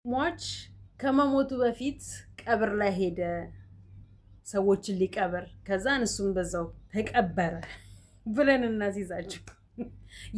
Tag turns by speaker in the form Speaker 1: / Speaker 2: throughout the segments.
Speaker 1: ሟች ከመሞቱ በፊት ቀብር ላይ ሄደ ሰዎችን ሊቀብር፣ ከዛን እሱም በዛው ተቀበረ ብለን እናስይዛችሁ።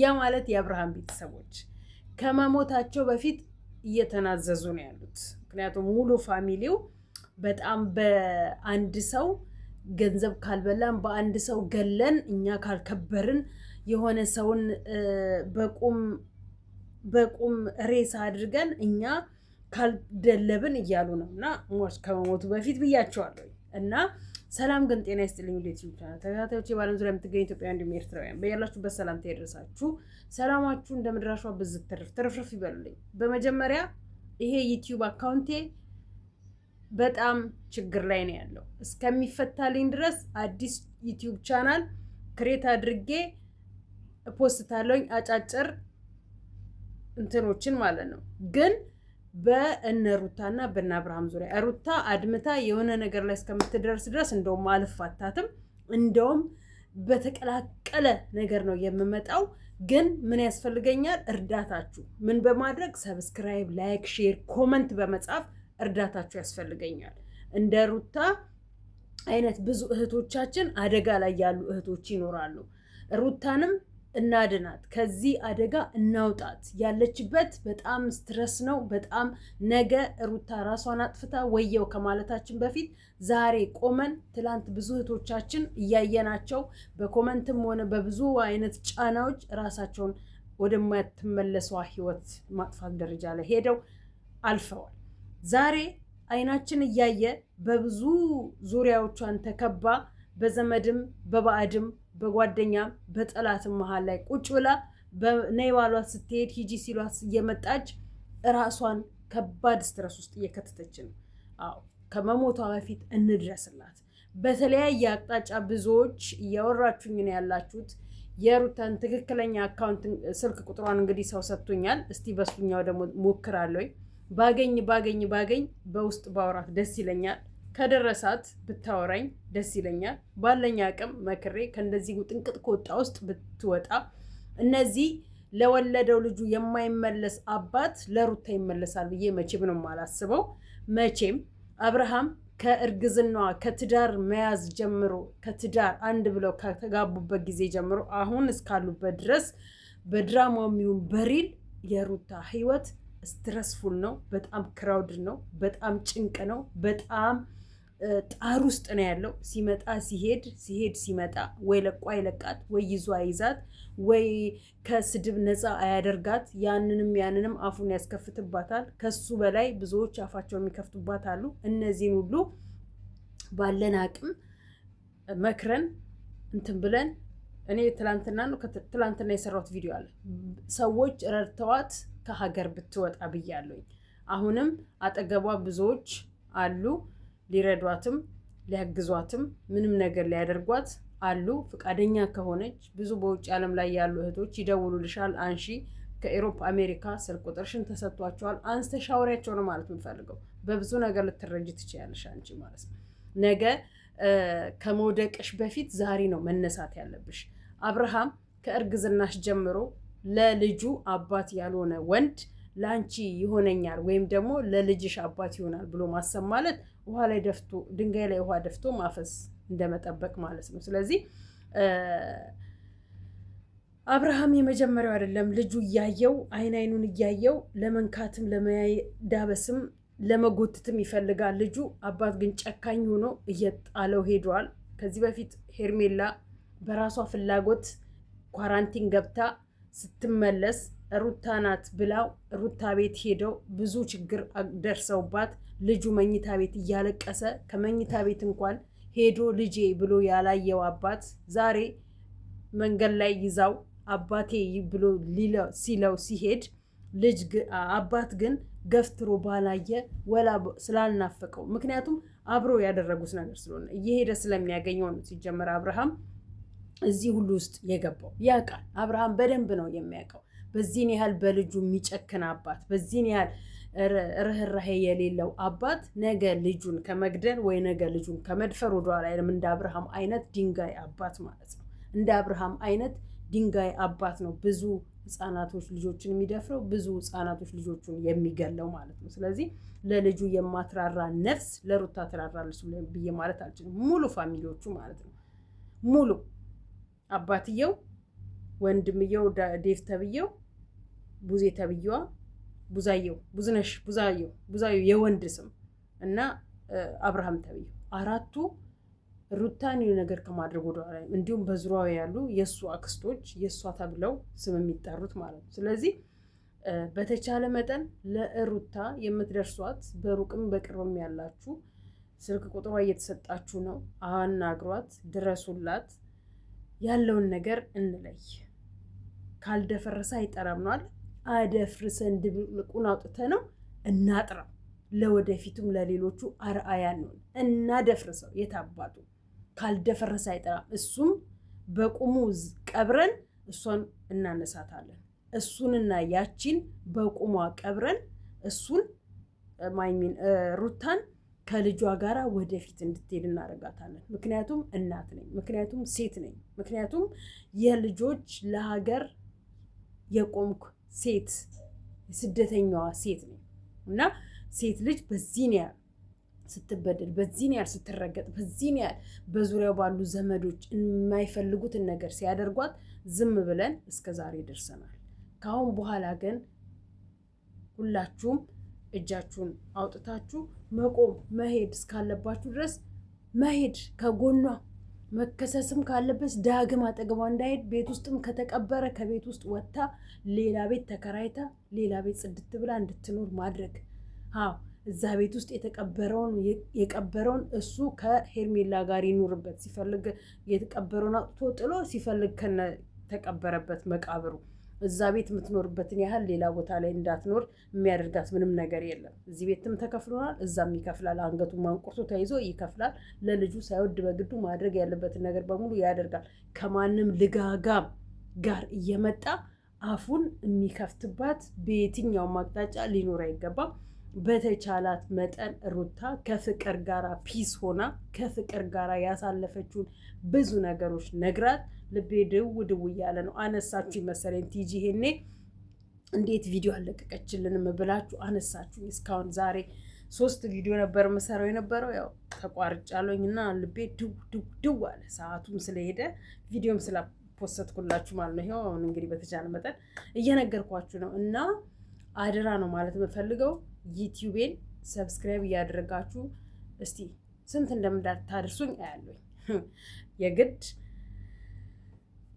Speaker 1: ያ ማለት የአብርሃም ቤተሰቦች ከመሞታቸው በፊት እየተናዘዙ ነው ያሉት። ምክንያቱም ሙሉ ፋሚሊው በጣም በአንድ ሰው ገንዘብ ካልበላን በአንድ ሰው ገለን እኛ ካልከበርን የሆነ ሰውን በቁም ሬሳ አድርገን እኛ ካልደለብን እያሉ ነው። እና ሟች ከመሞቱ በፊት ብያቸዋለሁ። እና ሰላም ግን ጤና ይስጥልኝ ወደ ዩቲዩብ ቻናል ተከታታዮች፣ በዓለም ዙሪያ የምትገኙ ኢትዮጵያውያን እንዲሁም ኤርትራውያን በያላችሁበት ሰላምታ ይድረሳችሁ። ሰላማችሁ እንደ ምድራሿ ብዝት ትርፍርፍ ይበሉልኝ። በመጀመሪያ ይሄ ዩቲዩብ አካውንቴ በጣም ችግር ላይ ነው ያለው። እስከሚፈታልኝ ድረስ አዲስ ዩቲዩብ ቻናል ክሬት አድርጌ ፖስታለኝ አጫጭር እንትኖችን ማለት ነው። ግን በእነ ሩታና በእነ አብርሃም ዙሪያ ሩታ አድምታ የሆነ ነገር ላይ እስከምትደርስ ድረስ እንደውም አልፋታትም። እንደውም በተቀላቀለ ነገር ነው የምመጣው። ግን ምን ያስፈልገኛል? እርዳታችሁ። ምን በማድረግ ሰብስክራይብ፣ ላይክ፣ ሼር፣ ኮመንት በመጻፍ እርዳታችሁ ያስፈልገኛል። እንደ ሩታ አይነት ብዙ እህቶቻችን አደጋ ላይ ያሉ እህቶች ይኖራሉ። ሩታንም እናድናት፣ ከዚህ አደጋ እናውጣት። ያለችበት በጣም ስትረስ ነው። በጣም ነገ ሩታ ራሷን አጥፍታ ወየው ከማለታችን በፊት ዛሬ ቆመን፣ ትላንት ብዙ እህቶቻችን እያየናቸው በኮመንትም ሆነ በብዙ አይነት ጫናዎች ራሳቸውን ወደማትመለሷ ህይወት ማጥፋት ደረጃ ላይ ሄደው አልፈዋል። ዛሬ አይናችን እያየ በብዙ ዙሪያዎቿን ተከባ በዘመድም በባዕድም በጓደኛም በጠላትም መሀል ላይ ቁጭ ብላ ነይ ባሏት ስትሄድ ሂጂ ሲሏት እየመጣች ራሷን ከባድ ስትረስ ውስጥ እየከተተች ነው። አዎ ከመሞቷ በፊት እንድረስላት። በተለያየ አቅጣጫ ብዙዎች እያወራችሁኝ ነው ያላችሁት። የሩታን ትክክለኛ አካውንት ስልክ ቁጥሯን እንግዲህ ሰው ሰጥቶኛል። እስቲ በሱኛው ደግሞ ሞክራለሁ። ባገኝ በውስጥ ባወራት ደስ ይለኛል። ከደረሳት ብታወራኝ ደስ ይለኛል። ባለኝ አቅም መክሬ ከእንደዚህ ጥንቅጥ ከወጣ ውስጥ ብትወጣ፣ እነዚህ ለወለደው ልጁ የማይመለስ አባት ለሩታ ይመለሳል ብዬ መቼም ነው የማላስበው። መቼም አብርሃም ከእርግዝናዋ ከትዳር መያዝ ጀምሮ ከትዳር አንድ ብለው ከተጋቡበት ጊዜ ጀምሮ አሁን እስካሉበት ድረስ በድራማው ይሁን በሪል የሩታ ህይወት ስትረስፉል ነው። በጣም ክራውድ ነው። በጣም ጭንቅ ነው። በጣም ጣር ውስጥ ነው ያለው። ሲመጣ ሲሄድ ሲመጣ ወይ ለቋ አይለቃት፣ ወይ ይዞ አይዛት፣ ወይ ከስድብ ነፃ አያደርጋት። ያንንም አፉን ያስከፍትባታል። ከሱ በላይ ብዙዎች አፋቸውን የሚከፍቱባት አሉ። እነዚህን ሁሉ ባለን አቅም መክረን እንትን ብለን እኔ ትላንትና የሰራሁት ቪዲዮ አለ። ሰዎች ረድተዋት ከሀገር ብትወጣ ብያለሁኝ። አሁንም አጠገቧ ብዙዎች አሉ፣ ሊረዷትም ሊያግዟትም ምንም ነገር ሊያደርጓት አሉ። ፈቃደኛ ከሆነች ብዙ በውጭ ዓለም ላይ ያሉ እህቶች ይደውሉልሻል። አንሺ፣ ከኤሮፕ አሜሪካ ስልክ ቁጥርሽን ተሰጥቷቸዋል። አንስተሽ አውሪያቸው ነው ማለት የምፈልገው። በብዙ ነገር ልትረጅ ትችያለሽ አንቺ ማለት ነው። ነገ ከመውደቅሽ በፊት ዛሬ ነው መነሳት ያለብሽ። አብርሃም ከእርግዝናሽ ጀምሮ ለልጁ አባት ያልሆነ ወንድ ለአንቺ ይሆነኛል ወይም ደግሞ ለልጅሽ አባት ይሆናል ብሎ ማሰብ ማለት ውሃ ላይ ደፍቶ ድንጋይ ላይ ውሃ ደፍቶ ማፈስ እንደመጠበቅ ማለት ነው። ስለዚህ አብርሃም የመጀመሪያው አይደለም። ልጁ እያየው አይኑን እያየው ለመንካትም ለመዳበስም ለመጎትትም ይፈልጋል ልጁ። አባት ግን ጨካኝ ሆኖ እየጣለው ሄዷል። ከዚህ በፊት ሄርሜላ በራሷ ፍላጎት ኳራንቲን ገብታ ስትመለስ ሩታ ናት ብላው ሩታ ቤት ሄደው ብዙ ችግር ደርሰውባት ልጁ መኝታ ቤት እያለቀሰ ከመኝታ ቤት እንኳን ሄዶ ልጄ ብሎ ያላየው አባት ዛሬ መንገድ ላይ ይዛው አባቴ ብሎ ሲለው ሲሄድ አባት ግን ገፍትሮ ባላየ ወላ ስላልናፈቀው፣ ምክንያቱም አብሮ ያደረጉት ነገር ስለሆነ እየሄደ ስለሚያገኘው ነው። ሲጀመር አብርሃም እዚህ ሁሉ ውስጥ የገባው ያውቃል። አብርሃም በደንብ ነው የሚያውቀው። በዚህን ያህል በልጁ የሚጨክን አባት፣ በዚህን ያህል ርህራሄ የሌለው አባት ነገ ልጁን ከመግደል ወይ ነገ ልጁን ከመድፈር ወደኋላ አይልም። እንደ አብርሃም አይነት ድንጋይ አባት ማለት ነው። እንደ አብርሃም አይነት ድንጋይ አባት ነው ብዙ ህፃናቶች ልጆችን የሚደፍረው ብዙ ህፃናቶች ልጆቹን የሚገለው ማለት ነው። ስለዚህ ለልጁ የማትራራ ነፍስ ለሩታ ትራራለች ብዬ ማለት አልችልም። ሙሉ ፋሚሊዎቹ ማለት ነው። ሙሉ አባትየው፣ ወንድምየው ዴቭ ተብየው፣ ቡዜ ተብየዋ፣ ቡዛየው፣ ቡዝነሽ፣ ቡዛየው የወንድ ስም እና አብርሃም ተብየው አራቱ ሩታን ነገር ከማድረግ ወደኋላ፣ እንዲሁም በዙሪያው ያሉ የእሱ አክስቶች የእሷ ተብለው ስም የሚጠሩት ማለት ነው። ስለዚህ በተቻለ መጠን ለሩታ የምትደርሷት በሩቅም በቅርብም ያላችሁ ስልክ ቁጥሯ እየተሰጣችሁ ነው። አናግሯት፣ ድረሱላት። ያለውን ነገር እንለይ። ካልደፈረሰ አይጠራም ነዋል። አደፍርሰን ድብልቁን አውጥተ ነው እናጥራው። ለወደፊቱም ለሌሎቹ አርአያ ነውን። እናደፍርሰው። የታባቱ ካልደፈረሰ አይጠራም። እሱም በቁሙ ቀብረን እሷን እናነሳታለን። እሱንና ያቺን በቁሟ ቀብረን እሱን ማይሚን ሩታን ከልጇ ጋር ወደፊት እንድትሄድ እናደርጋታለን። ምክንያቱም እናት ነኝ፣ ምክንያቱም ሴት ነኝ፣ ምክንያቱም የልጆች ለሀገር የቆምኩ ሴት ስደተኛዋ ሴት ነኝ እና ሴት ልጅ በዚህን ያህል ስትበደል፣ በዚህን ያህል ስትረገጥ፣ በዚህን ያህል በዙሪያው ባሉ ዘመዶች የማይፈልጉትን ነገር ሲያደርጓት ዝም ብለን እስከ ዛሬ ደርሰናል። ከአሁን በኋላ ግን ሁላችሁም እጃችሁን አውጥታችሁ መቆም መሄድ እስካለባችሁ ድረስ መሄድ፣ ከጎኗ መከሰስም ካለበት ዳግም አጠገቧ እንዳይሄድ፣ ቤት ውስጥም ከተቀበረ ከቤት ውስጥ ወጥታ ሌላ ቤት ተከራይታ ሌላ ቤት ጽድት ብላ እንድትኖር ማድረግ። እዛ ቤት ውስጥ የቀበረውን እሱ ከሄርሜላ ጋር ይኑርበት። ሲፈልግ የተቀበረውን አውጥቶ ጥሎ፣ ሲፈልግ ከነ ተቀበረበት መቃብሩ እዛ ቤት የምትኖርበትን ያህል ሌላ ቦታ ላይ እንዳትኖር የሚያደርጋት ምንም ነገር የለም። እዚህ ቤትም ተከፍሎናል፣ እዛም ይከፍላል። አንገቱ ማንቁርቱ ተይዞ ይከፍላል። ለልጁ ሳይወድ በግዱ ማድረግ ያለበትን ነገር በሙሉ ያደርጋል። ከማንም ልጋጋም ጋር እየመጣ አፉን የሚከፍትባት በየትኛውም አቅጣጫ ሊኖር አይገባም። በተቻላት መጠን ሩታ ከፍቅር ጋራ ፒስ ሆና ከፍቅር ጋራ ያሳለፈችውን ብዙ ነገሮች ነግራት ልቤ ድው ድው እያለ ነው። አነሳችሁ መሰለኝ ቲጂ ሄኔ እንዴት ቪዲዮ አለቀቀችልንም ብላችሁ አነሳችሁ። እስካሁን ዛሬ 3 ቪዲዮ ነበር መሰራው የነበረው፣ ያው ተቋርጫለኝ እና ልቤ ድው ድው ድው አለ። ሰዓቱም ስለሄደ ቪዲዮም ስላፖስትኩላችሁ ማለት ነው። ይሄው አሁን እንግዲህ በተቻለ መጠን እየነገርኳችሁ ነው እና አደራ ነው ማለት የምፈልገው። ዩቲዩቤን ሰብስክራይብ እያደረጋችሁ እስቲ ስንት እንደምታደርሱኝ አያለኝ። የግድ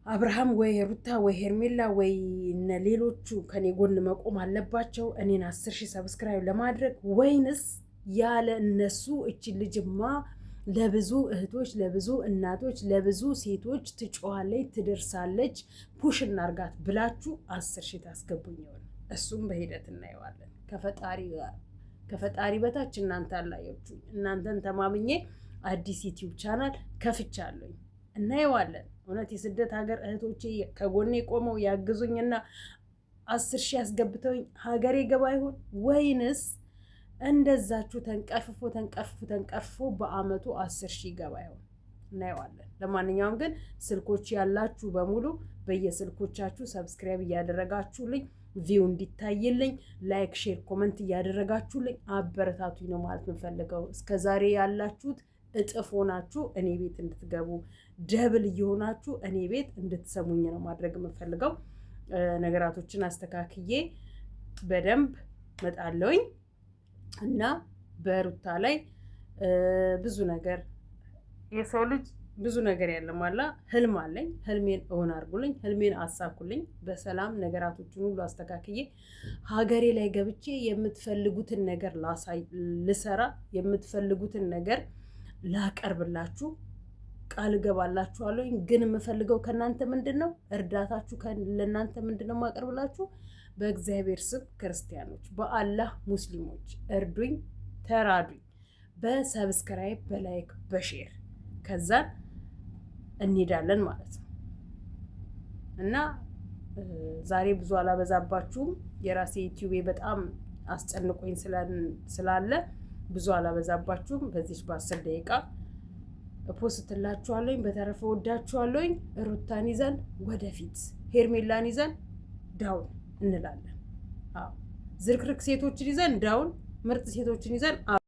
Speaker 1: አብርሃም ወይ ሩታ ወይ ሄርሜላ ወይ እነ ሌሎቹ ከኔ ጎን መቆም አለባቸው እኔን 10,000 ሰብስክራይብ ለማድረግ፣ ወይንስ ያለ እነሱ እቺ ልጅማ ለብዙ እህቶች፣ ለብዙ እናቶች፣ ለብዙ ሴቶች ትጮኻለች፣ ትደርሳለች፣ ፑሽ እናርጋት ብላችሁ 10,000 ታስገቡኝ ይሆን? እሱም በሂደት እናየዋለን። ከፈጣሪ በታች እናንተ አላያችሁ። እናንተን ተማምኜ አዲስ ዩቲዩብ ቻናል ከፍቻለሁ። እናየዋለን። እውነት የስደት ሀገር እህቶቼ ከጎኔ ቆመው ያግዙኝና 10,000 ያስገብተውኝ ሀገሬ ገባ ይሆን? ወይንስ እንደዛችሁ ተንቀርፍፎ በአመቱ 10,000 ገባ ይሆን? እናየዋለን። ለማንኛውም ግን ስልኮች ያላችሁ በሙሉ በየስልኮቻችሁ ሰብስክራይብ እያደረጋችሁልኝ ቪው እንዲታይልኝ ላይክ፣ ሼር፣ ኮመንት እያደረጋችሁልኝ አበረታቱኝ ነው ማለት የምፈልገው። እስከዛሬ ያላችሁት እጥፍ ሆናችሁ እኔ ቤት እንድትገቡ፣ ደብል እየሆናችሁ እኔ ቤት እንድትሰሙኝ ነው ማድረግ የምፈልገው። ነገራቶችን አስተካክዬ በደንብ መጣለውኝ እና በሩታ ላይ ብዙ ነገር የሰው ልጅ ብዙ ነገር ያለማላ ህልም አለኝ። ህልሜን እውን አድርጉልኝ፣ ህልሜን አሳኩልኝ። በሰላም ነገራቶችን ሁሉ አስተካክዬ ሀገሬ ላይ ገብቼ የምትፈልጉትን ነገር ልሰራ፣ የምትፈልጉትን ነገር ላቀርብላችሁ ቃል እገባላችኋለሁ። ግን የምፈልገው ከእናንተ ምንድን ነው? እርዳታችሁ ለእናንተ ምንድን ነው የማቀርብላችሁ? በእግዚአብሔር ስም ክርስቲያኖች፣ በአላህ ሙስሊሞች እርዱኝ፣ ተራዱኝ። በሰብስክራይብ፣ በላይክ፣ በሼር ከዛን እንሄዳለን ማለት ነው እና ዛሬ ብዙ አላበዛባችሁም። የራሴ ዩቲዩብ በጣም አስጨንቆኝ ስላለ ብዙ አላበዛባችሁም። በዚህ በ10 ደቂቃ ፖስትላችኋለሁኝ። በተረፈ ወዳችኋለሁኝ። ሩታን ይዘን ወደፊት፣ ሄርሜላን ይዘን ዳውን እንላለን። አዎ ዝርክርክ ሴቶችን ይዘን ዳውን፣ ምርጥ ሴቶችን ይዘን